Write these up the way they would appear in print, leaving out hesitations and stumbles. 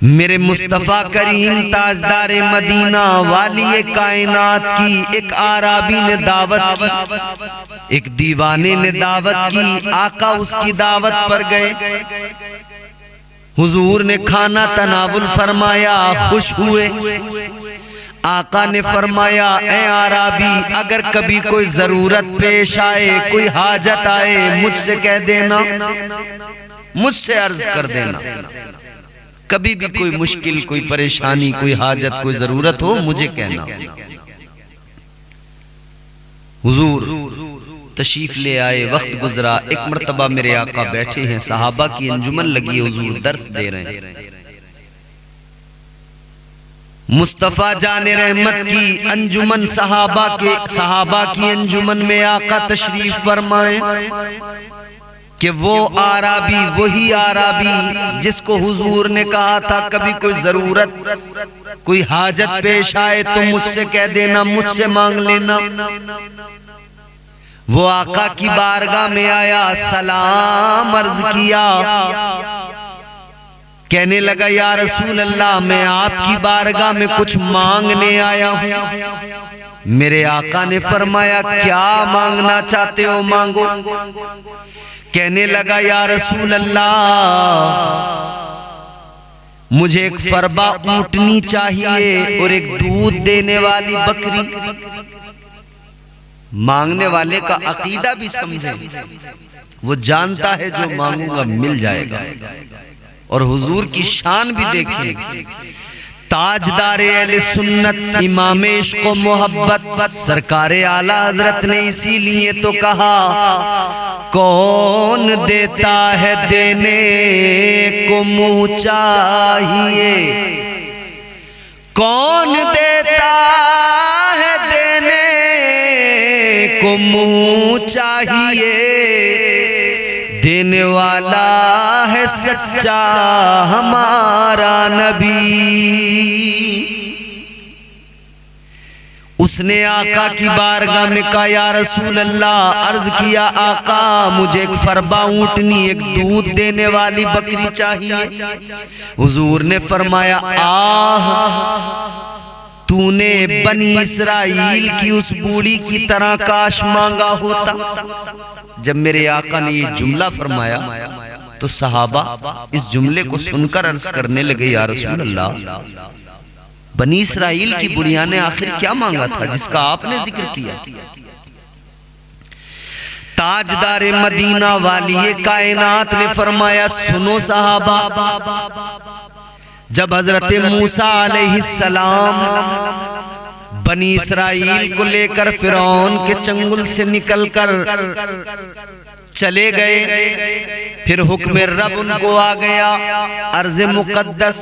मेरे मुस्तफ़ा करीम ताजदार मदीना वाली कायनात की एक आराबी ने दावत की, एक दीवाने ने दावत की। आका उसकी दावत पर गए, हुजूर ने खाना तनावुल फरमाया, खुश हुए। आका ने फरमाया, ए आराबी, अगर कभी कोई जरूरत पेश आए, कोई हाजत आए, मुझसे कह देना, मुझसे अर्ज कर देना। कभी भी कोई मुश्किल, कोई परेशानी, कोई हाजत, कोई जरूरत हो, मुझे कहना। हुजूर तशरीफ ले आए, वक्त गुजरा। एक मर्तबा मेरे आका बैठे हैं, सहाबा की अंजुमन लगी है, हुजूर दर्स दे रहे हैं। मुस्तफ़ा जाने रहमत की अंजुमन, सहाबा की अंजुमन में आका तशरीफ फरमाए कि वो आराबी, वही आराबी जिसको हुजूर ने कहा था कभी कोई जरूरत, कोई हाजत पेश आए तो मुझसे कह देना, मुझसे मांग लेना। वो आका की बारगाह में आया, सलाम अर्ज किया, कहने लगा, या रसूल अल्लाह, मैं आपकी बारगाह में कुछ मांगने आया हूं। मेरे आका ने फरमाया, क्या मांगना चाहते हो, मांगो। कहने लगा, या रसूल अल्लाह, मुझे एक फरबा ऊंटनी चाहिए और एक दूध देने वाली बकरी। मांगने वाले का अकीदा भी समझे, वो जानता है जो मांगूंगा मिल जाएगा। और हुजूर की शान भी देखें, ताजदारे अहले सुन्नत, इमाम इश्क व मोहब्बत, सरकारे आला हजरत ने इसीलिए तो कहा, कौन देता है देने को मुँह चाहिए, कौन देता है देने को मुँह चाहिए, देने वाला है सच्चा हमारा नबी। उसने आका की बारगाह में कहा, या रसूल अल्लाह, अर्ज किया, आका मुझे एक फरबा ऊंटनी, एक दूध देने वाली बकरी चाहिए। हुजूर ने फरमाया, आह, तूने बनी इसराइल की उस बूढ़ी की तरह काश मांगा होता। जब मेरे आका ने ये जुमला फरमाया तो सहाबा इस जुमले को सुनकर अर्ज करने लगे, या रसूल अल्लाह, बनी इसराइल की बुढ़िया ने आखिर क्या मांगा था जिसका आपने जिक्र किया। ताजदार मदीना वाली कायनात ने फरमाया, सुनो सहाबा, जब हजरत मूसा अलैहिस्सलाम बनी इसराइल को लेकर फिरौन के चंगुल से निकलकर चले गए, फिर हुक्म रब उनको आ गया, अर्ज़ मुक़द्दस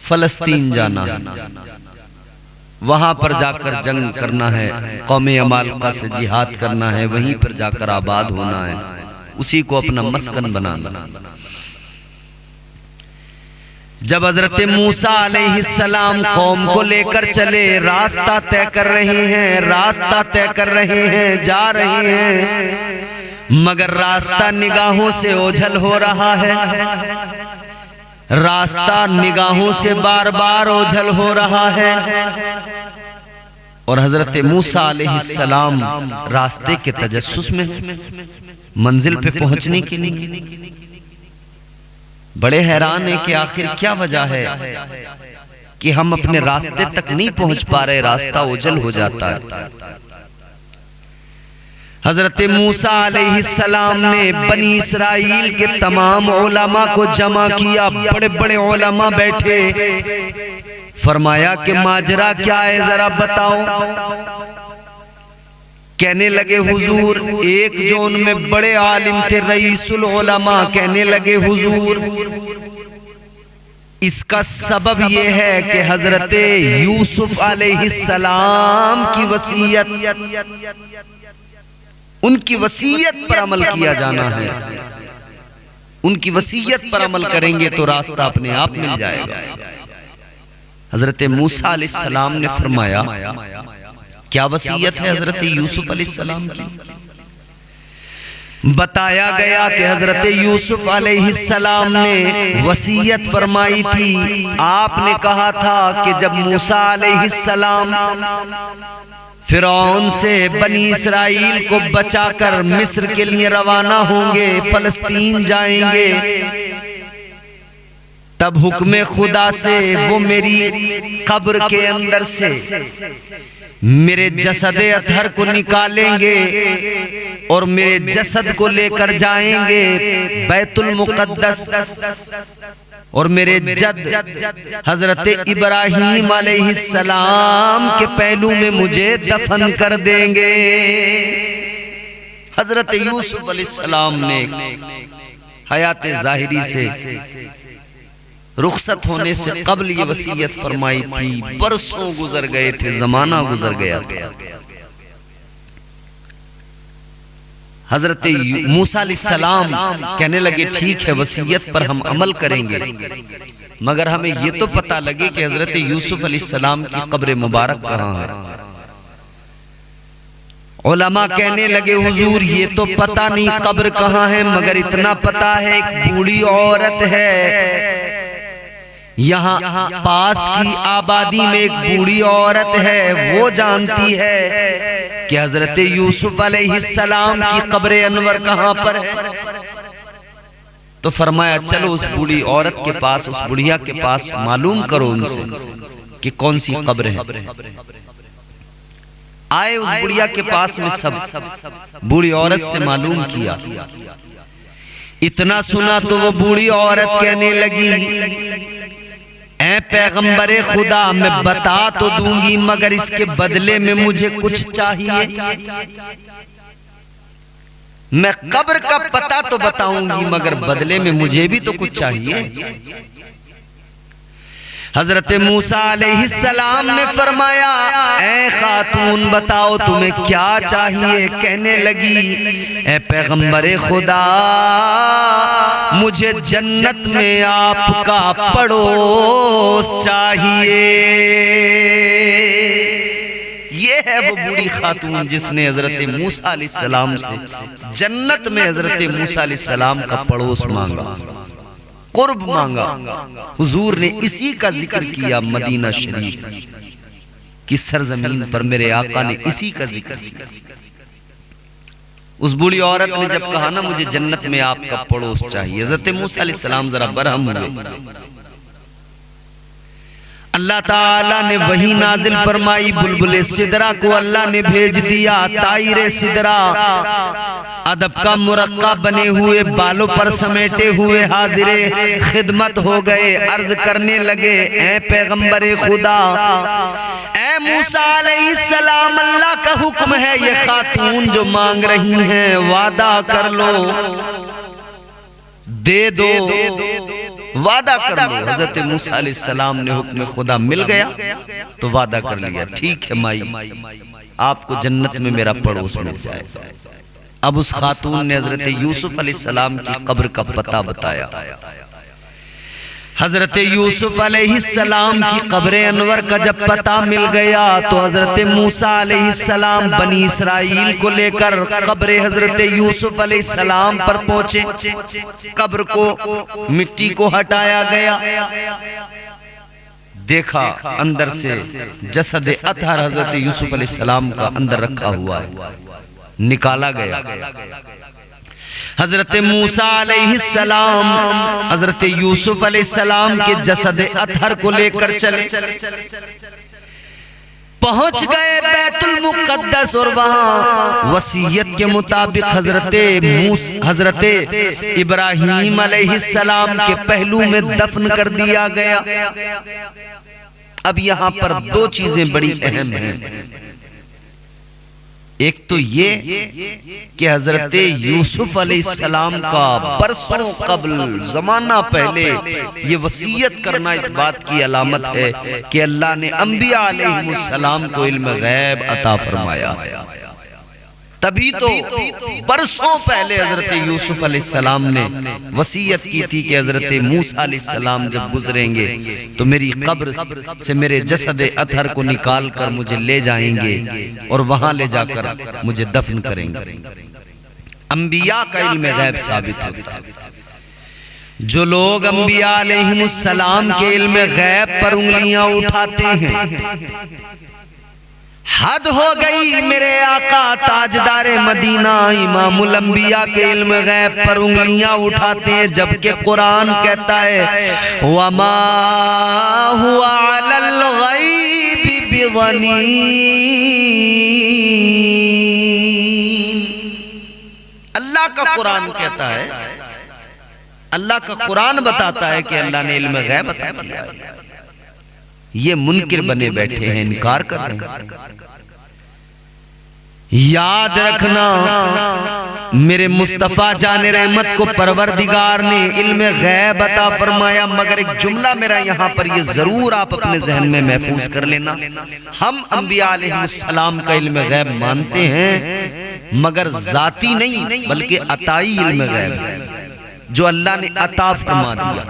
फलस्तीन जाना, वहां पर जाकर जंग करना है, कौमे अमालका से जिहाद करना है, वहीं पर जाकर आबाद होना है, उसी को अपना मस्कन बनाना। जब हजरत मूसा अलैहिस्सलाम कौम को लेकर चले, रास्ता तय कर रहे हैं, रास्ता तय कर रहे हैं, जा रहे हैं, मगर रास्ता निगाहों से ओझल हो रहा है, रास्ता निगाहों से बार बार ओझल हो रहा है। और हजरत मूसा अलैहिस्सलाम रास्ते के तजस्सुस में, मंजिल पे पहुंचने के लिए बड़े हैरान है कि आखिर क्या वजह है कि हम अपने रास्ते तक नहीं पहुंच पा रहे, रास्ता ओझल हो जाता है। हजरत मूसा अलैहिस्सलाम ने बनी इसराइल के तमाम उलमा को जमा किया, बड़े बड़े उलमा बैठे, फरमाया कि माजरा क्या है जरा बताओ। कहने लगे, हुजूर, एक जो उनमें बड़े आलिम थे रईसुल उलमा, कहने लगे, हुजूर, इसका सबब यह है कि हजरत यूसुफ अलैहिस्सलाम की वसीयत, उनकी वसीयत पर अमल किया जाना है, उनकी वसीयत पर अमल करेंगे तो रास्ता अपने आप मिल जाएगा। हजरत मूसा अलैहिस्सलाम ने फरमाया, क्या वसीयत है हजरत यूसुफ अलैहिस्सलाम की? बताया गया कि हजरत यूसुफ अलैहिस्सलाम ने वसीयत फरमाई थी। आपने कहा था कि जब मूसा अलैहिस्सलाम फिरौन से बनी इसराइल को बचाकर मिस्र के लिए रवाना होंगे, फलस्तीन जाएंगे, तब हुक्म खुदा से वो मेरी कब्र के अंदर से मेरे जसद अतहर को निकालेंगे और मेरे जसद को लेकर जाएंगे बैतुल मुक़द्दस, और मेरे जद हजरत इब्राहीम अलैहिस्सलाम के पहलू में मुझे दफन कर देंगे। हजरत यूसुफ अलैहिस्सलाम ने हयात ज़ाहिरी से रुखसत होने से कबल ये वसीयत फरमाई थी। बरसों गुजर गए थे, जमाना गुजर गया था। हजरत मूसा अलैहिस्सलाम कहने लगे ठीक है, वसीयत पर हम अमल करेंगे, मगर हमें ये तो पता लगे कि हजरत यूसुफ अलैहिस्सलाम की कब्र मुबारक कहाँ है। उलमा कहने लगे हुजूर ये तो पता नहीं कब्र कहाँ है, मगर इतना पता है एक बूढ़ी औरत है यहाँ पास की आबादी में, एक बूढ़ी औरत है, वो जानती है कि हजरत यूसुफ अलैहिस्सलाम की कब्र अनवर कहाँ पर है। तो फरमाया चलो उस बूढ़ी औरत के पास, उस बुढ़िया के पास मालूम करो उनसे कि कौन सी कब्र है। आए उस बुढ़िया के पास में सब, बूढ़ी औरत से मालूम किया। इतना सुना तो वो बूढ़ी औरत कहने लगी ऐ पैगंबरे खुदा, मैं बता तो दूंगी मगर इसके बदले में मुझे कुछ चाहिए। मैं कब्र का पता तो बताऊंगी मगर बदले में मुझे भी तो कुछ चाहिए। हजरत मूसा अलैहिस्सलाम ने फरमाया ऐ खातून बताओ तुम्हें क्या चाहिए। कहने लगी ऐ पैगंबरे खुदा, मुझे जन्नत में आपका पड़ोस चाहिए। ये है वो बूढ़ी खातून जिसने हजरत मूसा अलैहिस्सलाम से जन्नत में हजरत मूसा अलैहिस्सलाम का पड़ोस मांगा, कुर्ब मांगा। हुजूर ने इसी का जिक्र किया मदीना शरीफ की सरजमीन पर, मेरे आका ने इसी का जिक्र किया। उस बूढ़ी औरत ने जब कहा ना मुझे जन्नत में आपका पड़ोस चाहिए, हज़रत मूसा अलैहिस्सलाम जरा बरहम हुए। अल्लाह ताला ने वही नाजिल फरमाई, बुलबुल सिदरा को अल्लाह ने भेज दिया। ताइरे सिदरा अदब का मुरक्का बने हुए, बालों पर समेटे हुए हाजिरे खिदमत हो गए। अर्ज करने लगे ऐ पैगंबरे खुदा, ऐ मूसा अलैहिस्सलाम, अल्लाह का हुक्म है ये खातून जो मांग रही हैं वादा कर लो, दे दो, वादा कर लो। हजरत मूसा अलैहिस्सलाम ने हुक्म खुदा मिल गया तो वादा कर लिया, ठीक है माई आपको जन्नत में मेरा पड़ोस मिल जाएगा। अब उस खातून ने हजरत यूसुफ अलैहिस्सलाम की कब्र का पता बताया। हजरत यूसुफ अलैहिस्सलाम की कब्र अनवर का जब पता मिल गया तो हजरत मूसा अलैहिस्सलाम बनी इसराइल को लेकर कब्र हजरत यूसुफ अलैहिस्सलाम पर पहुंचे। कब्र को मिट्टी को हटाया गया, देखा अंदर से जसद अतहर हजरत यूसुफ अलैहिस्सलाम का अंदर रखा हुआ है, निकाला गया। हजरत मूसा अलैहिस्सलाम हजरत यूसुफ अलैहिस्सलाम के जसद अतहर को लेकर चले, पहुंच गए बैतुल मुक़द्दस और वहां वसीयत के मुताबिक हजरत इब्राहीम अलैहिस्सलाम के पहलू में दफन कर दिया गया। अब यहां पर दो चीजें बड़ी अहम हैं। एक तो ये कि हजरत यूसुफ अलैहिस्सलाम का बरसों कबल जमाना पहले ये वसीयत करना इस बात की अलामत है कि अल्लाह ने अंबिया अलैहिमुस्सलाम को इल्म गैब अता फरमाया। तभी तो बरसों पहले हजरत यूसुफ अलैहिस्सलाम ने वसीयत की थी कि हजरत मूसा अलैहिस्सलाम जब गुजरेंगे तो मेरी कब्र से मेरे जसद अतहर को निकाल कर मुझे ले जाएंगे और वहां ले जाकर मुझे दफन करेंगे। अंबिया का इल्म गैब साबित होता है। जो लोग अंबिया अलैहिमुस्सलाम के इल्म गैब पर उंगलियां उठाते हैं, हद हो गई। मेरे आका ताजदारे मदीना इमामुल अंबिया के इल्म गैब पर उंगलियां उठाते हैं, जबकि कुरान कहता है वमा हुआ अलल गैबि बिज़नीन। अल्लाह का कुरान कहता है, अल्लाह का कुरान बताता है कि अल्लाह ने इल्म गैब अता किया है। ये मुनकिर बने बैठे हैं, इनकार कर रहे हैं। याद रखना, मेरे मुस्तफा जाने रहमत को परवरदिगार ने इल्म गैब अता फरमाया, मगर एक जुमला मेरा यहाँ पर ये जरूर आप अपने जहन में महफूज कर लेना। हम अंबिया अलैहिस्सलाम का इल्म गैब मानते हैं, मगर जाती नहीं बल्कि अताई इल्म गैब है जो अल्लाह ने अता फरमा दिया।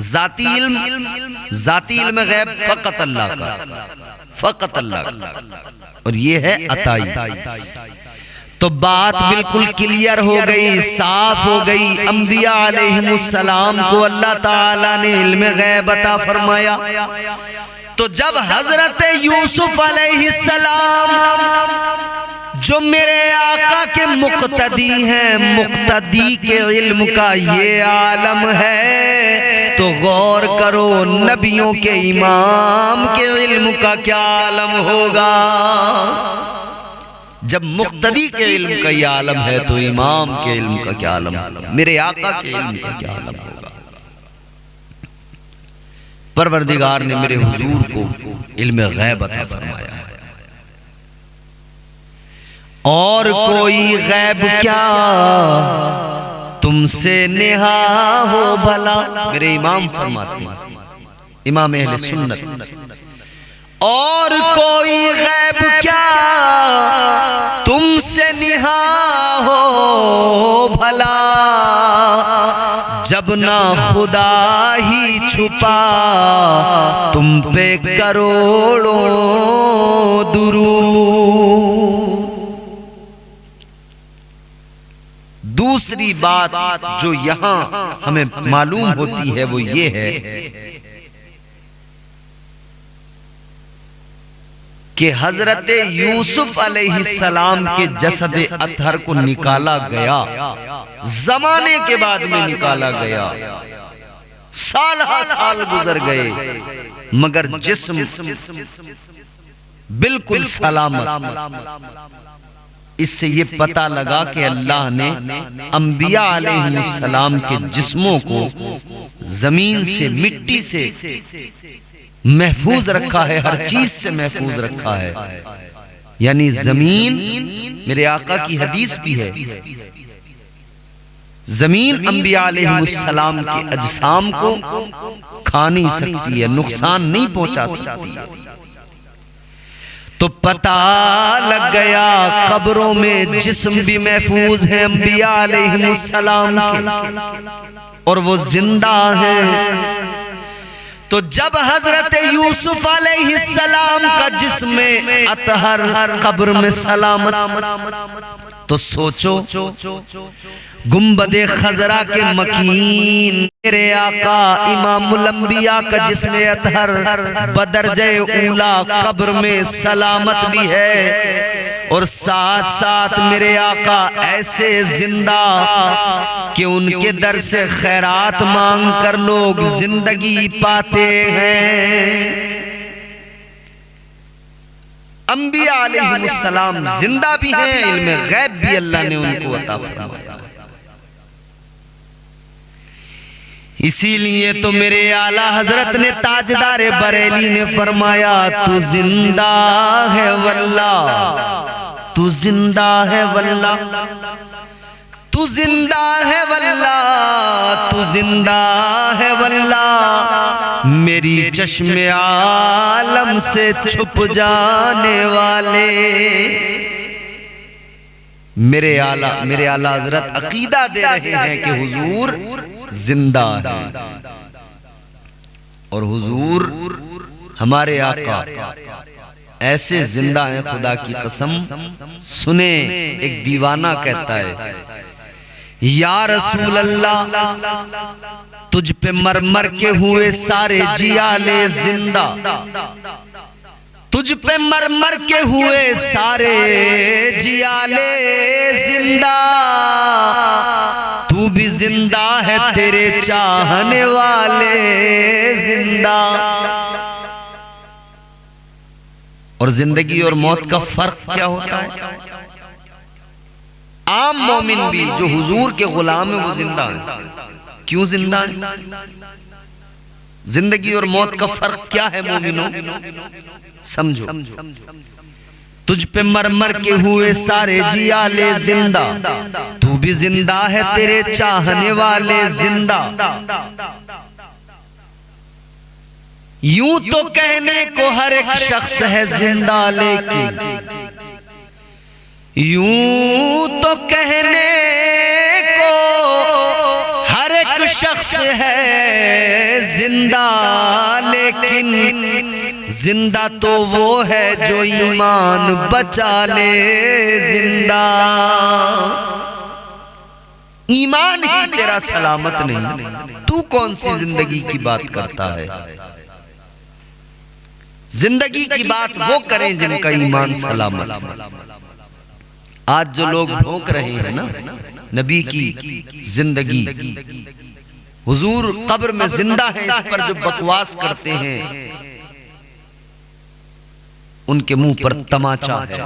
जाती इल्म गैब फकत अल्लाह का, फकत अल्लाह का, और ये है अताई। तो बात बिल्कुल क्लियर हो गई, साफ हो गई। अंबिया अलैहिमुस्सलाम को अल्लाह ताला ने इल्म गैब अता फरमाया। तो जब हजरत यूसुफ अलैहिस्सलाम जो मेरे आका के मुक्तदी हैं, मुक्तदी के इल्म का ये आलम है, तो गौर करो नबियों के इमाम के इल्म का क्या आलम होगा। जब मुक्तदी के इल्म का ये आलम है तो इमाम के इल्म का क्या आलम होगा, मेरे आका के इल्म का क्या आलम होगा। परवरदिगार ने मेरे हुजूर को इल्म गैब अता फरमाया, और कोई गैब क्या तुमसे नेहा हो भला। मेरे इमाम फरमाते हैं, इमाम अहले सुन्नत, और कोई गैब क्या तुमसे नेहा हो भला, जब ना खुदा ही छुपा तुम पे करोड़ों दुरूद। दूसरी बात जो यहां हमें मालूम होती है वो ये है कि हजरत यूसुफ अलैहिस्सलाम के जसद अतहर को निकाला गया, जमाने के बाद में निकाला गया, साल गुजर गए, मगर जिस्म बिल्कुल सलामत। इससे ये पता लगा कि अल्लाह ने अंबिया अलैहिस्सलाम के जिस्मों को जमीन से, मिट्टी से महफूज रखा है, हर चीज से महफूज रखा है। यानी जमीन, मेरे आका की हदीस भी है, जमीन अंबिया अलैहिस्सलाम के अजसाम को खा नहीं सकती है, नुकसान नहीं पहुंचा सकती। तो पता लग गया कब्रों में जिस्म भी महफूज है अंबिया अलैहिस्सलाम के, और वो जिंदा हैं। तो जब हजरत यूसुफ अलैहिस्सलाम का जिस्म अतहर कब्र में सलामत, तो सोचो गुंबदे खजरा के मकीन मेरे आका इमामुल अंबिया का जिस्म अतहर बदरजे ऊला कब्र में सलामत भी है, और साथ साथ मेरे आका ऐसे जिंदा कि उनके दर से खैरात मांग कर लोग जिंदगी पाते हैं। अंबिया अलैहिस्सलाम जिंदा भी हैं, इल्म गैब भी अल्लाह ने उनको अता फरमाया। इसीलिए तो मेरे आला हजरत ने ताजदारे बरेली ने फरमाया, तू जिंदा है वल्ला, तू जिंदा है वल्ला, तू जिंदा है वल्ला, तू जिंदा है वल्ला, मेरी चश्मे आलम से छुप जाने वाले। मेरे आला हजरत अकीदा दे रहे हैं कि हुजूर जिंदा है, और हुजूर हमारे आका ऐसे जिंदा हैं खुदा की कसम। सुने, एक दीवाना कहता है, या रसूल अल्लाह तुझ पे मर मर के हुए सारे जियाले जिंदा, तुझ पे मर मर के हुए सारे जियाले जिंदा, तू भी जिंदा है तेरे चाहने वाले जिंदा। और जिंदगी और मौत का फर्क क्या होता है? आम मोमिन भी जो हुजूर के गुलाम है वो जिंदा है। क्यों जिंदा है? जिंदगी और मौत का फर्क क्या है मोमिनों? समझो, तुझ पे मर मर के हुए सारे जियाले जिंदा, तू भी जिंदा है तेरे चाहने वाले जिंदा। यूं तो कहने को हर एक शख्स है जिंदा, लेकिन यूं तो कहने को हर एक शख्स है जिंदा, लेकिन जिंदा तो वो है जो ईमान बचा ले जिंदा। ईमान ही तेरा सलामत नहीं, तू कौन सी जिंदगी की बात करता है? जिंदगी की बात वो करें जिनका ईमान सलामत है। आज जो लोग भोंक रहे हैं ना नबी की जिंदगी, हुजूर कब्र में जिंदा है, इस पर जो बकवास करते हैं उनके मुंह पर तमाचा है।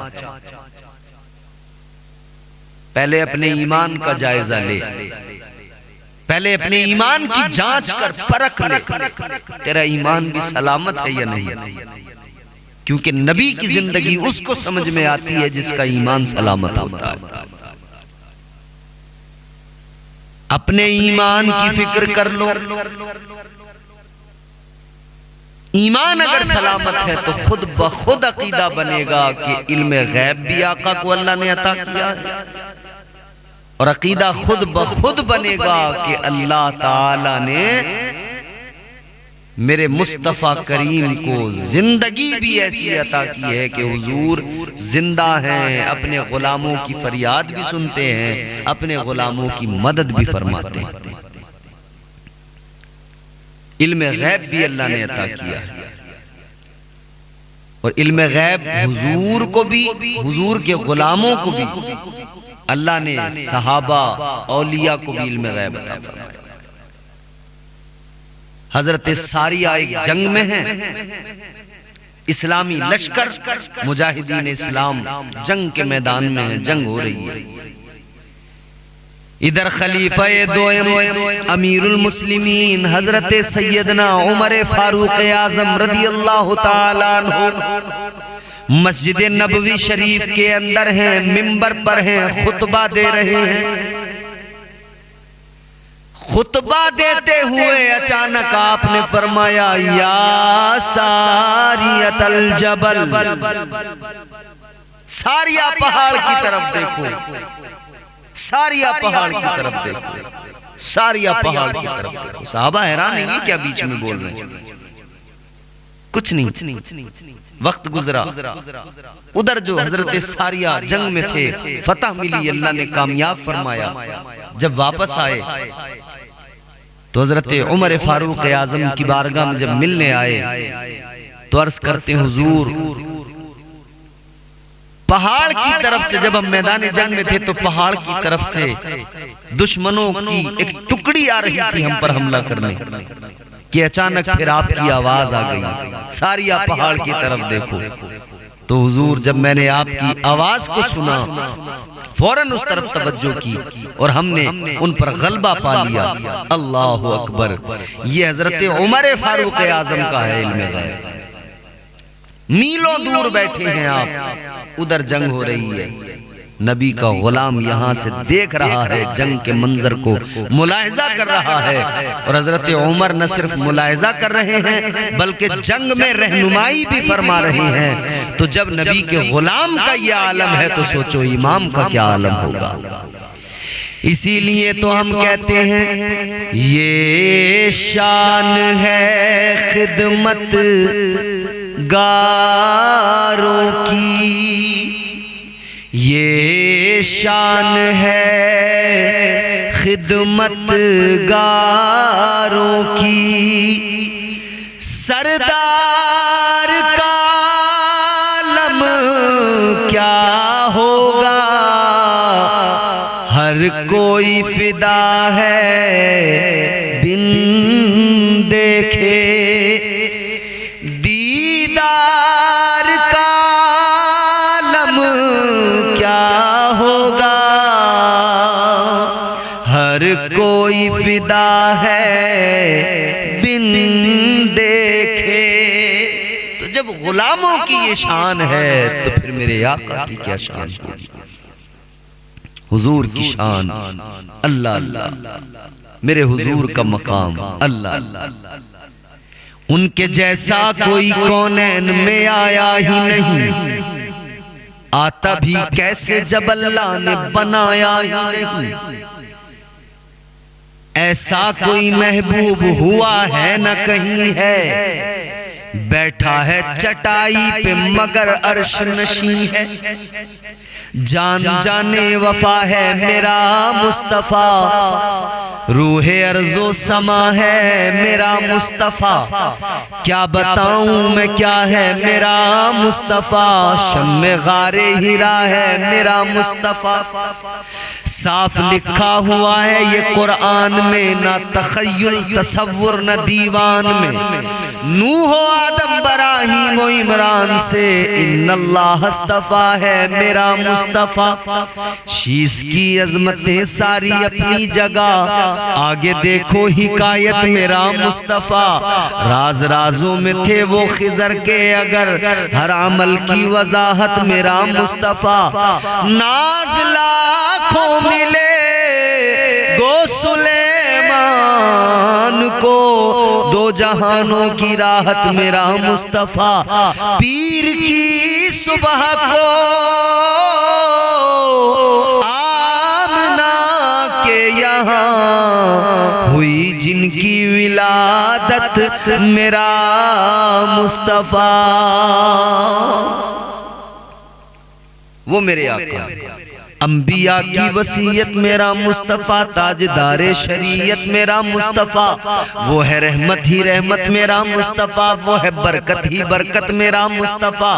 पहले अपने ईमान का जायजा ले, पहले अपने ईमान की जांच कर, परख ले तेरा ईमान भी सलामत है या नहीं। क्योंकि नबी की जिंदगी उसको समझ में आती है जिसका ईमान सलामत होता है। अपने ईमान की फिक्र कर लो। ईमान अगर सलामत है तो खुद ब खुद अकीदा बनेगा कि इल्म गैब भी आका को अल्लाह ने अता किया है, और अकीदा खुद ब खुद बनेगा कि अल्लाह ताला ने मेरे मुस्तफ़ा करीम को जिंदगी भी ऐसी अता की है कि हुजूर जिंदा हैं, अपने गुलामों की फरियाद भी सुनते हैं, अपने गुलामों की मदद भी फरमाते हैं। इल्म गैब भी अल्लाह ने अता किया है, और इल्म गैब हुजूर को भी, हुजूर के गुलामों को भी अल्लाह ने, सहाबा औलिया को भी इल्म गैब अता फरमाया। हजरत सारिया एक जंग में है, इस्लामी लश्कर मुजाहिदीन इस्लाम जंग के मैदान में है, जंग हो रही है। इधर खलीफा दोयम अमीरुल मुस्लिमीन हजरत सैयदना उमर फारूक आजम रदी अल्लाह ताला अन्हु मस्जिद नबवी शरीफ के अंदर हैं, मिंबर पर हैं, खुतबा दे रहे हैं। खुतबा देते हुए अचानक आपने फरमाया, या सारियतल जबल, सारिया पहाड़ की तरफ देखो, सारिया पहाड़ की तरफ देखो, सारिया पहाड़ की तरफ देखो। साहबा हैरान है, ये क्या बीच में बोल रहे हैं? कुछ नहीं, वक्त गुजरा, उधर जो हजरत सारिया जंग में थे, फतह मिली, अल्लाह ने कामयाब फरमाया। जब वापस आए तो हजरत उमर फारूक आजम की बारगाह में जब मिलने आए तो अर्ज करते, हुजूर पहाड़ की तरफ से, जब हम मैदान जंग में थे तो पहाड़ की तरफ से दुश्मनों की एक टुकड़ी आ रही थी हम पर हमला करने, कि अचानक फिर आपकी आवाज आ गई, सारिया पहाड़ की तरफ देखो। तो हुजूर जब मैंने आपकी आवाज को सुना फौरन उस तरफ तवज्जो की और हमने उन पर गलबा पा लिया। अल्लाहु अकबर। ये हजरत उमर फारूक आजम का है इल्म गैब। मीलों दूर बैठे हैं आप, उधर जंग हो रही है, नबी का गुलाम यहाँ से देख रहा है, जंग के मंजर को मुलाहिजा कर रहा है। और हजरत उमर न सिर्फ मुलाहिजा कर रहे हैं बल्कि जंग में रहनुमाई भी फरमा रहे हैं। तो जब नबी के गुलाम का यह आलम है तो सोचो इमाम का क्या आलम होगा। इसीलिए तो हम कहते हैं ये शान है खिदमत गारों की ये शान है खिदमत गारों की। सरदार का आलम क्या होगा, हर कोई फिदा है बिन देखे। दीदार का आलम क्या होगा, हर कोई फिदा है बिन देखे। तो जब गुलामों की ये शान है तो फिर मेरे आका की क्या शान होगी। हुजूर की शान अल्लाह अल्लाह, मेरे हुजूर का मकाम अल्लाह अल्लाह। उनके जैसा कोई कौनैन में आया ही नहीं, आता भी कैसे जब अल्लाह ने बनाया ही नहीं। ऐसा कोई महबूब हुआ है न कहीं है, बैठा है चटाई पे मगर अर्श नशी है। जान जाने वफा है मेरा मुस्तफा, रूहे अर्ज़ो समा है मेरा मुस्तफा। क्या बताऊं मैं क्या है मेरा मुस्तफा, शम्मे गारे हीरा है मेरा मुस्तफा। साफ लिखा हुआ है ये कुरान में, ना तखय्युल तसव्वुर न दीवान में। नूह आदम इब्राहीम और इमरान से इन्नल्लाह हस्तफा है मेरा मुस्तफा। शीश की अजमतें सारी अपनी जगह, आगे देखो हिकायत मेरा मुस्तफा। राज राजों में थे वो खिजर के अगर, हर अमल की वजाहत मेरा मुस्तफा। नाज लाखों मिले गो सुलेमान को, दो जहानों की राहत मेरा मुस्तफा। पीर की सुबह को आमना के यहाँ हुई जिनकी विलादत मेरा मुस्तफा। वो मेरे आका। अंबिया की वसीयत मेरा मुस्तफ़ा, ताजदारे शरीयत मेरा मुस्तफ़ा। वो है रहमत ही रहमत मेरा मुस्तफ़ा, वो है बरकत ही बरकत मेरा मुस्तफ़ा।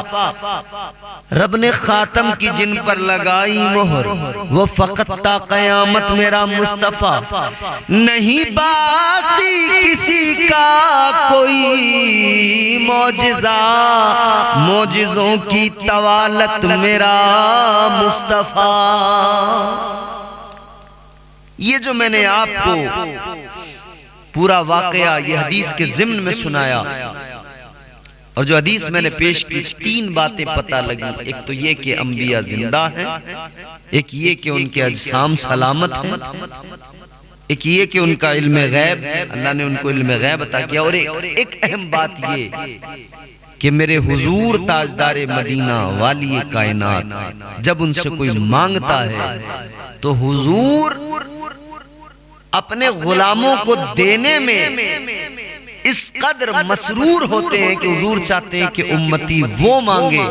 रब ने खातम की जिन पर लगाई मोहर, वो फ़कत ता क़यामत मेरा मुस्तफ़ा। नहीं बाकी किसी का कोई मौजिज़ा, मौजिज़ों की तवालत मेरा मुस्तफ़ा। ये जो मैंने आपको पूरा वाकया ये हदीस के ज़िम्न में सुनाया, और जो हदीस मैंने पेश की, तीन बातें पता लगी। एक तो ये कि अंबिया जिंदा हैं, एक ये कि उनके अजसाम सलामत हैं, एक ये कि उनका इल्म गैब, अल्लाह ने उनको इल्म गैब अता किया। और एक अहम बात ये कि मेरे हुजूर ताजदारे मदीना वाली कायनात जब उनसे कोई मांगता है तो हुजूर अपने गुलामों को देने में इस कदर मसरूर होते हैं कि हुजूर चाहते हैं कि उम्मती वो मांगे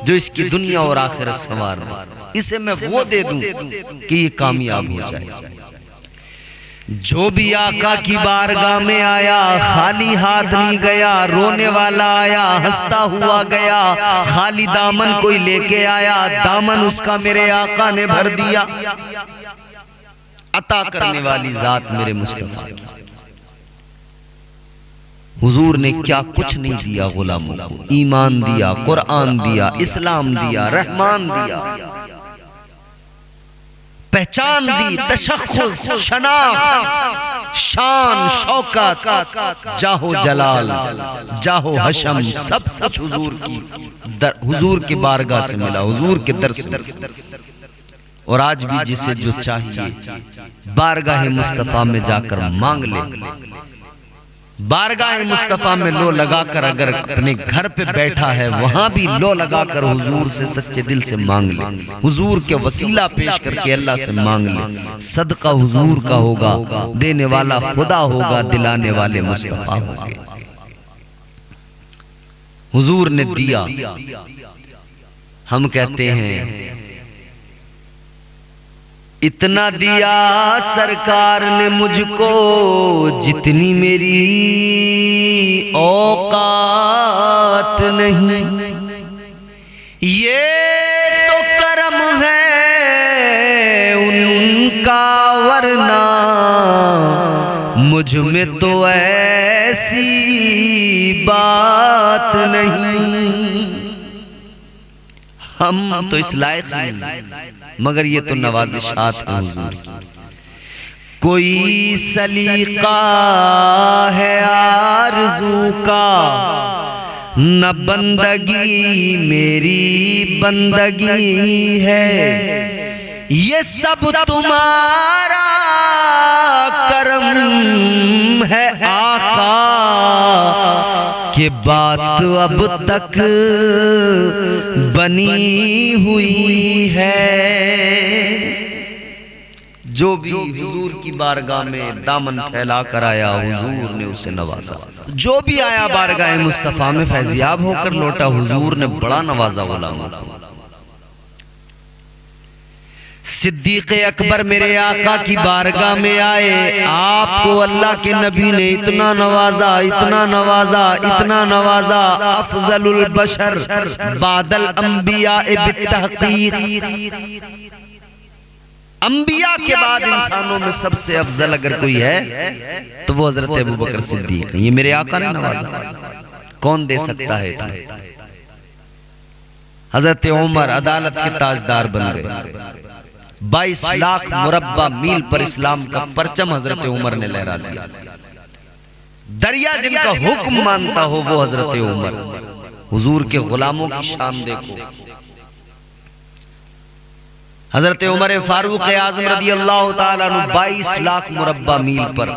जो इसकी दुनिया और आखिरत संवार दे, इसे मैं वो दे दूं कि ये कामयाब हो जाए। जो भी आका की बारगाह में आया खाली हाथ नहीं गया, रोने वाला आया हंसता हुआ गया। खाली दामन कोई लेके आया, दामन उसका मेरे आका ने भर दिया। अता करने वाली जात मेरे मुस्तफा की। हुजूर ने क्या कुछ नहीं दिया गुलामों को, ईमान दिया, कुरान दिया, इस्लाम दिया, रहमान दिया, पहचान दी, तशख्खुस, शनाख्त, शान, शौकत, जाहो जलाल, जाहो हशम, सब कुछ हुजूर की बारगाह से मिला, हुजूर के दर से मिला। और आज भी जिसे जो चाहिए बारगाह मुस्तफा में जाकर मांग ले। बारगाह मुस्तफा में लो लगाकर अगर अपने घर पे बैठा है, वहां भी लो लगाकर हुजूर से सच्चे दिल से मांग ले। हुजूर के वसीला पेश करके अल्लाह से मांग ले। सदका हुजूर का होगा, देने वाला खुदा होगा, दिलाने वाले मुस्तफा होंगे। हुजूर ने दिया। हम कहते हैं इतना दिया सरकार ने मुझको जितनी मेरी औकात नहीं। ये तो करम है उनका, वरना मुझ में तो ऐसी बात नहीं। हम तो इस लायक नहीं, मगर ये तो नवाजिशात हैं हुजूर की। कोई सलीका है आरज़ू का, न बंदगी मेरी बंदगी है। ये सब तुम्हारा करम है आका, कि बात अब तक बनी हुई है। जो भी हुजूर की बारगाह में दामन फैला कर आया, हुजूर ने उसे नवाजा। जो भी आया बारगाह मुस्तफा में फैजियाब होकर लौटा, हुजूर ने बड़ा नवाजा गुलामों को। सिद्दीक़ अकबर मेरे आका की बारगाह में आए, आपको अल्लाह के नबी ने इतना नवाजा, इतना नवाजा, इतना नवाजा। अफजलुल बशर बादल अंबिया बित्तहक़ीक़, अंबिया के बाद इंसानों में सबसे अफजल अगर कोई है तो वो हजरत अबू बकर सिद्दीक़। ये मेरे आका ने नवाजा, कौन दे सकता है इतना। हजरत उमर अदालत के ताजदार बन गए। 22 लाख मुरब्बा मील पर इस्लाम का परचम हजरत उमर ने लहरा दिया। दरिया जिनका हुक्म मानता हो वो हजरत उमर। हुजूर के गुलामों की शान देखो। हजरत उमर फारूक आजम रदी अल्लाह ताला अन्हु 22 लाख मुरब्बा मील पर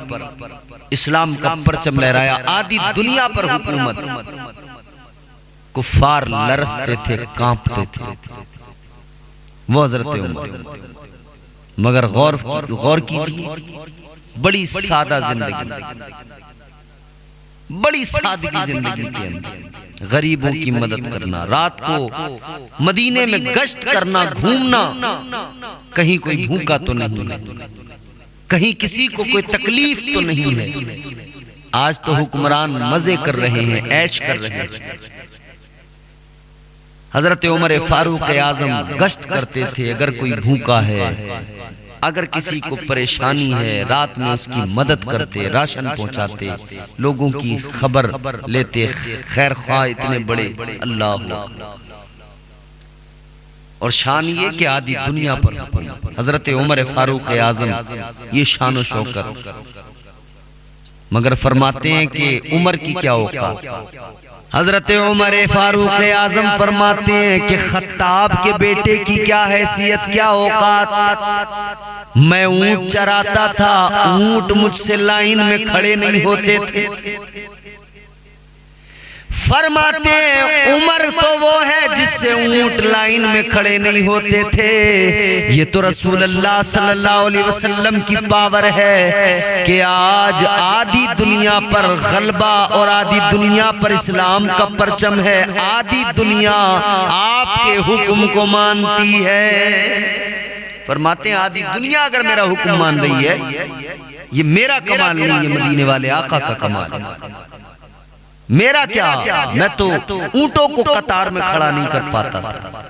इस्लाम का परचम लहराया। आधी दुनिया पर हुकूमत, कुफार लरसते थे, कांपते थे, वो हजरत उमर। मगर गौर कीजिए, बड़ी सादा जिंदगी, बड़ी सादगी जिंदगी के अंदर गरीबों की मदद करना, रात को मदीने में गश्त करना, घूमना, कहीं कोई भूखा तो नहीं है, कहीं किसी को कोई तकलीफ तो नहीं है। आज तो हुक्मरान मजे कर रहे हैं, ऐश कर रहे हैं। हजरत उमर फारूक आजम गश्त करते थे। अगर कोई भूखा है, अगर किसी को परेशानी है, रात में उसकी मदद करते, राशन पहुंचाते, लोगों की खबर लेते, खैर ख्वाह इतने बड़े अल्लाह। और शान ये कि आधी दुनिया पर हजरत उमर फारूक आजम, ये शान व शौकत। मगर फरमाते हैं कि उमर की क्या औकात। हजरत उमर फारूक आजम फरमाते हैं कि खत्ताब के बेटे की क्या हैसियत, क्या औकात। मैं ऊंट चराता था, ऊंट मुझसे लाइन में खड़े नहीं होते थे। फरमाते हैं उमर तो वो है जिससे ऊंट लाइन में खड़े नहीं होते थे। ये तो रसूल अल्लाह सल्लल्लाहु अलैहि वसल्लम की पावर है कि आज आधी दुनिया पर गलबा और आधी दुनिया पर इस्लाम का परचम है। आधी दुनिया आपके हुक्म को मानती है। फरमाते हैं आधी दुनिया अगर मेरा हुक्म मान रही है, ये मेरा कमाल नहीं, ये मदीने वाले आका का कमाल है। मेरा क्या, मैं तो ऊंटों को कतार में खड़ा नहीं कर पाता था।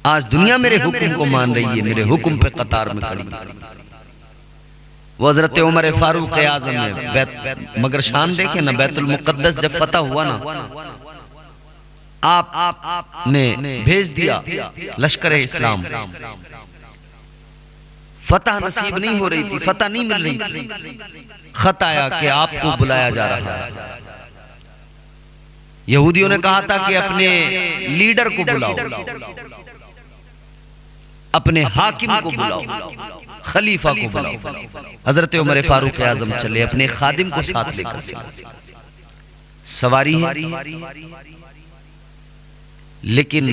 आज दुनिया मेरे हुक्म को मान रही है, मेरे हुक्म पे कतार में खड़ी। वो हजरत उमर फारूक आजम ने मगर शान देखे ना, बैतुल मुकद्दस जब फतह हुआ ना, आप ने भेज दिया लश्कर इस्लाम। फतह नसीब नहीं हो रही थी, फतह नहीं मिल रही थी। खत आया कि आपको बुलाया जा रहा है। यहूदियों ने कहा था कि अपने लीडर को बुलाओ, अपने हाकिम को बुलाओ, खलीफा को बुलाओ। हजरत उमर फारूक आजम चले, अपने खादिम को साथ लेकर चले। सवारी है, लेकिन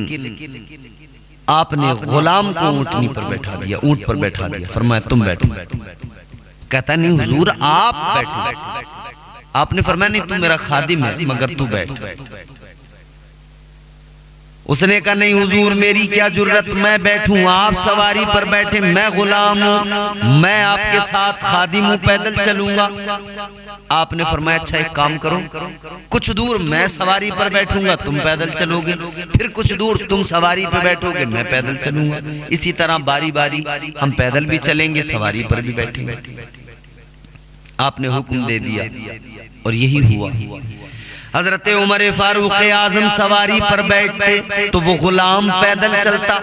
आपने गुलाम को ऊंटनी पर बैठा दिया, ऊंट पर बैठा दिया। फरमाया तुम बैठो। कहता नहीं हुजूर आप बैठो। आपने फरमाया नहीं, तू मेरा खादिम है मगर तू बैठ। उसने कहा नहीं हुजूर, मेरी क्या जरूरत, मैं बैठूं, आप सवारी पर बैठे, मैं गुलाम हूं, मैं आपके साथ खादिम हूं, पैदल चलूंगा। आपने फरमाया अच्छा एक काम करो, कुछ दूर मैं सवारी पर बैठूंगा, तुम पैदल चलोगे, फिर कुछ दूर तुम सवारी पर बैठोगे, मैं पैदल चलूंगा, इसी तरह बारी बारी हम पैदल भी चलेंगे, सवारी पर भी बैठेंगे। आपने हुक्म दे दिया और यही हुआ। हजरत उमर फारूक आजम सवारी पर बैठते तो वो गुलाम पैदल चलता।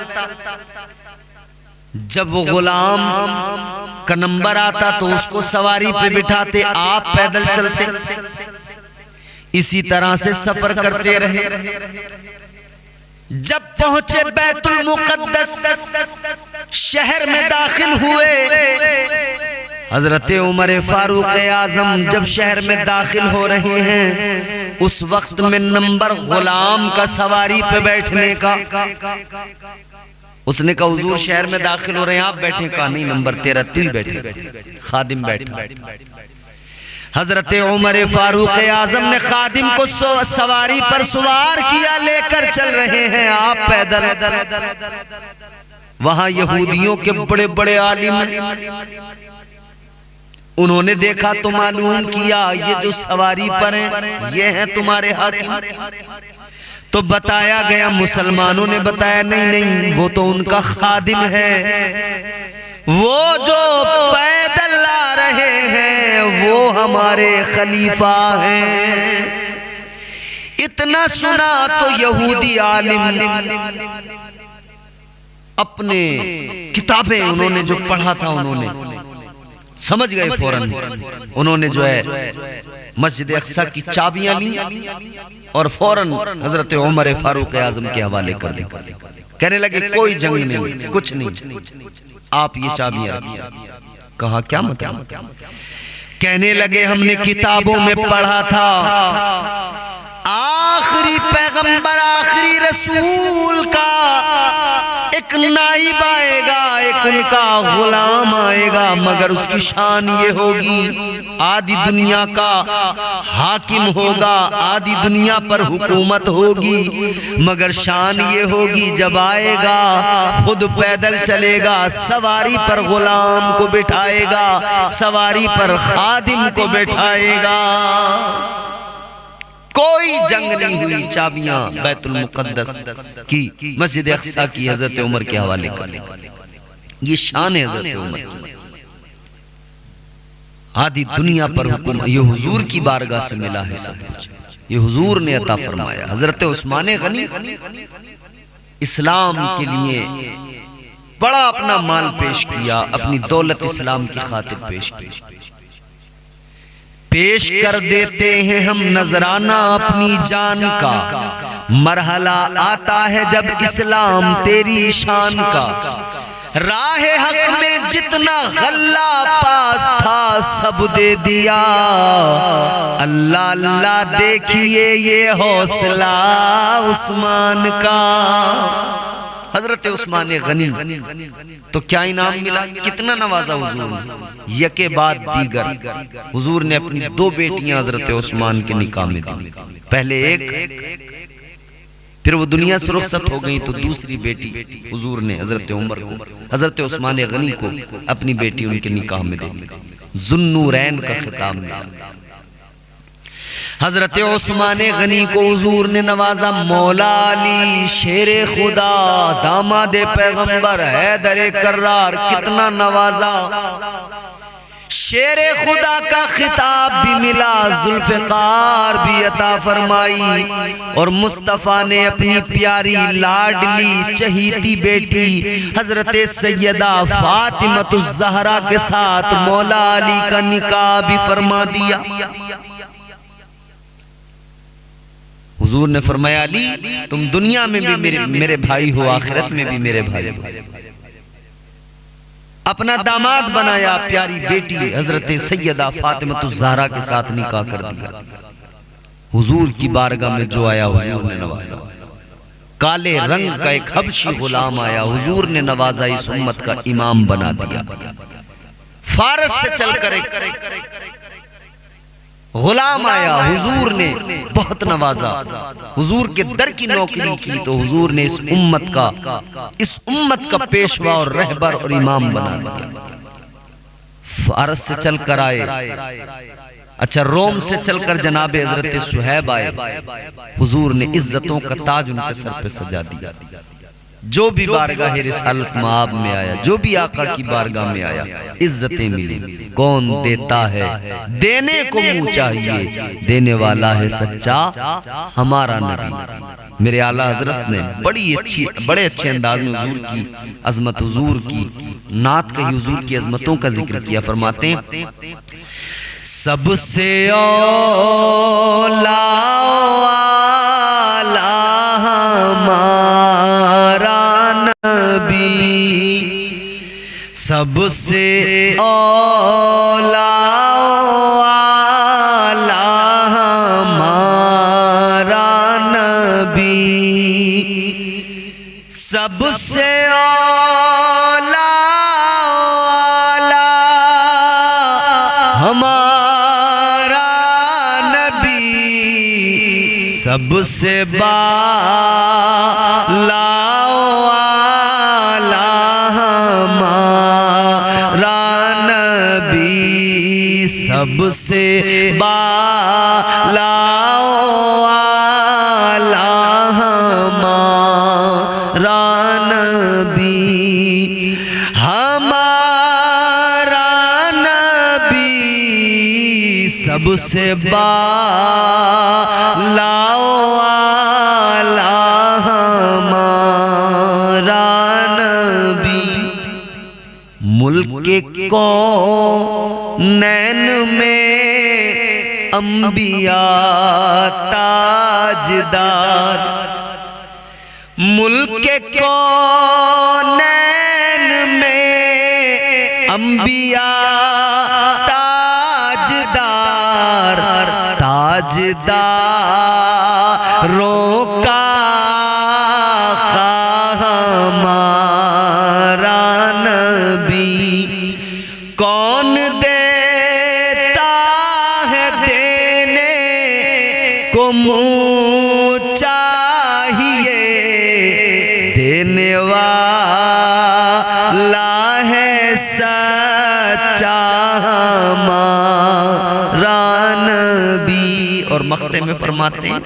जब वो गुलाम का नंबर आता तो उसको सवारी पे बिठाते, आप पैदल चलते। इसी तरह से सफर करते रहे। जब पहुंचे बैतुल मुकद्दस शहर में दाखिल हुए, हजरत उमर फारूक आजम जब शहर में दाखिल हो रहे हैं, उस वक्त में नंबर गुलाम का सवारी पे बैठने का। उसने कहा हुजूर शहर में दाखिल हो रहे हैं, आप बैठे? कहा नहीं, नंबर 13 तू ही बैठे, खादिम बैठा। हजरत उमर फारूक आजम ने खादिम को सवारी पर सवार किया, लेकर चल रहे हैं आप पैदल। वहां यहूदियों के बड़े बड़े आलिम, उन्होंने देखा तो मालूम किया ये जो सवारी पर हैं ये हैं तुम्हारे हाकिम। तो बताया गया, मुसलमानों ने बताया नहीं नहीं, वो तो उनका खादिम है, वो जो पैदल ला रहे हैं वो हमारे खलीफा हैं। इतना सुना तो यहूदी आलिम अपने किताबें उन्होंने जो पढ़ा था उन्होंने समझ गए फौरन। उन्होंने जो है मस्जिद अक्सा की चाबियां ली और फौरन हजरत उमर फारूक आजम के हवाले कर दी। कहने लगे कोई जंग नहीं, कुछ नहीं, आप ये चाबियां रखिए। कहा क्या मतलब? कहने लगे हमने किताबों में पढ़ा था आखिरी पैगंबर आखिरी रसूल का एक नाइब आएगा, एक उनका गुलाम आएगा, मगर उसकी शान ये होगी आधी दुनिया का हाकिम होगा, आधी दुनिया पर हुकूमत होगी, मगर शान ये होगी जब आएगा खुद पैदल चलेगा, सवारी पर गुलाम को बिठाएगा, सवारी पर खादिम को बिठाएगा। कोई जंग नहीं हुई, चाबियां बैतुल मुकद्दस की मस्जिद अक्सा की हजरत उमर के हवाले कर। ये शान है हजरत उमर की, आधी दुनिया पर हुक्म ये हुजूर की बारगाह से मिला है सब कुछ, ये हुजूर ने अता फरमाया। हजरत उस्मान गनी इस्लाम के लिए बड़ा अपना माल पेश किया, अपनी दौलत इस्लाम की खातिर पेश की। पेश कर देते हैं हम नजराना अपनी जान का, मरहला आता है जब इस्लाम तेरी शान का। राह हक में जितना गल्ला पास था सब दे दिया, अल्लाह अल्लाह देखिए ये हौसला उस्मान का। हजरत उस्मान गनी तो क्या इनाम मिला, कितना नवाजा हुजूर ने, यके बाद दीगर। हुजूर ने अपनी 2 बेटियां हजरत उस्मान के निकाह में दी। पहले एक, फिर वो दुनिया से रुखसत हो गई तो दूसरी बेटी हुजूर ने हजरत उमर को, हजरत उस्मान गनी को अपनी बेटी उनके निकाह में दे दी। जुन्नूरैन का खिताब मिला। हजरत उस्मान गनी को हुजूर ने नवाजा। मौला अली शेरे खुदा दामाद पैगंबर हैदर कर्रार कितना नवाजा। शेरे खुदा का खिताब भी मिला, जुल्फ़िकार भी अता फरमाई, और मुस्तफ़ा ने अपनी प्यारी लाडली चहीती बेटी हजरत सैयदा फातिमतुज़ ज़हरा के साथ मौला अली का निकाह भी फरमा दिया। हुजूर ने फरमाया अली तुम दुनिया में भी मेरे भाई हो, आखिरत में भी मेरे भाई हो। अपना दामाद बनाया, प्यारी बेटी हजरत सैयदा फातिमतुज़ ज़हरा के साथ निकाह कर दिया। हुजूर की बारगाह में जो आया हुजूर ने नवाजा। काले रंग का एक हबशी गुलाम आया, हुजूर ने नवाजा, इस उम्मत का इमाम बना दिया। फारस से चलकर एक गुलाम आया, हुजूर ने बहुत नवाजा, हुजूर के दर की नौकरी की तो हुजूर ने इस उम्मत का पेशवा और रहबर और इमाम बना दिया। फारस से चलकर आए, अच्छा रोम से चलकर जनाब हजरत सुहैब आए, हुजूर ने इज्जतों का ताज उनके सर पे सजा दिया। जो भी बारगाह रिसालत माब में आया, जो भी आका की बारगाह में आया, इज्जतें मिली। कौन देता है, देने को मुंह चाहिए, देने वाला है सच्चा हमारा नबी। मेरे आला हजरत ने बड़े अच्छे अंदाज में हुजूर की अजमत, हुजूर की नात कही, हुजूर की अजमतों का जिक्र किया। फरमाते हैं सबसे औला हमारा नबी, सबसे औला हमारा नबी, सबसे औला हमारा नबी, सबसे बाला हमारा नबी, सबसे बाला हमारा नबी, हमारा नबी, सबसे बाला हमारा नबी। मुल्क को नैन में अंबिया ताजदार, मुल्क को नैन में अंबिया ताजदार, ताजदारों का हमारा नबी, कौन देता है देने को मुँह चाहिए, देने वाला है सच्चा हमारा नबी। और मखते में फरमाते हैं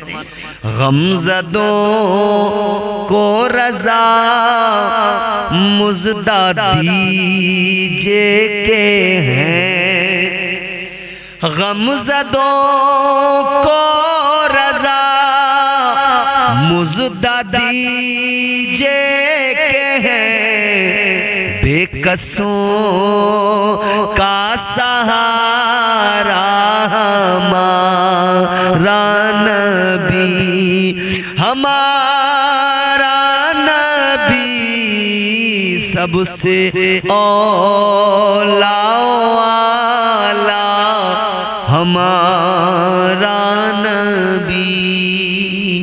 गमज़दों को रज़ा मुज़दा दीजिए के हैं, गमज़दों को रज़ा मुज़दा दीजिए के हैं, बेकसों का सहारा हमारा नबी, हमारा नबी, सबसे औला हमारा नबी।